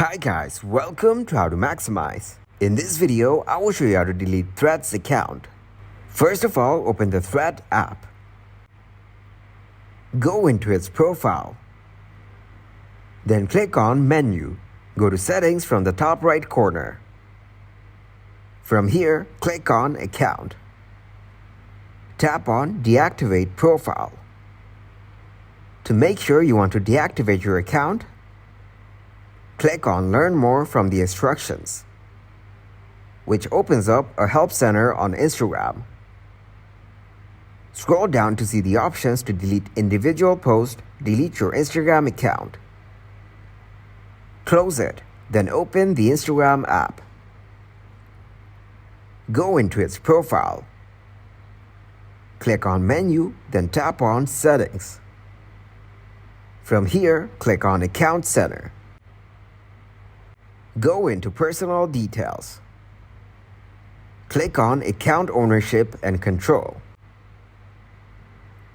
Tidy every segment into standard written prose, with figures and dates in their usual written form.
Hi guys, welcome to How to Maximize. In this video, I will show you how to delete Threads account. First of all, open the Thread app. Go into its profile. Then click on Menu. Go to Settings from the top right corner. From here, click on Account. Tap on Deactivate Profile. To make sure you want to deactivate your account, click on Learn More from the instructions, which opens up a help center on Instagram. Scroll down to see the options to delete individual posts, delete your Instagram account. Close it, then open the Instagram app. Go into its profile. Click on Menu, then tap on Settings. From here, click on Account Center. Go into Personal Details. Click on Account Ownership and Control.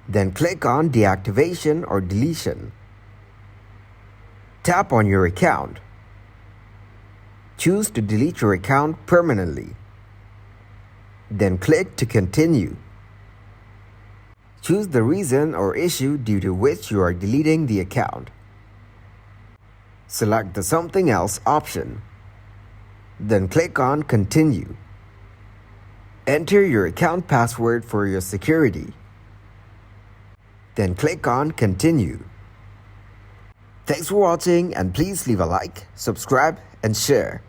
Then click on Deactivation or Deletion. Tap on your account. Choose to delete your account permanently. Then click to continue. Choose the reason or issue due to which you are deleting the account. Select the Something Else option. Then click on Continue. Enter your account password for your security. Then click on Continue. Thanks for watching, and please leave a like, subscribe, and share.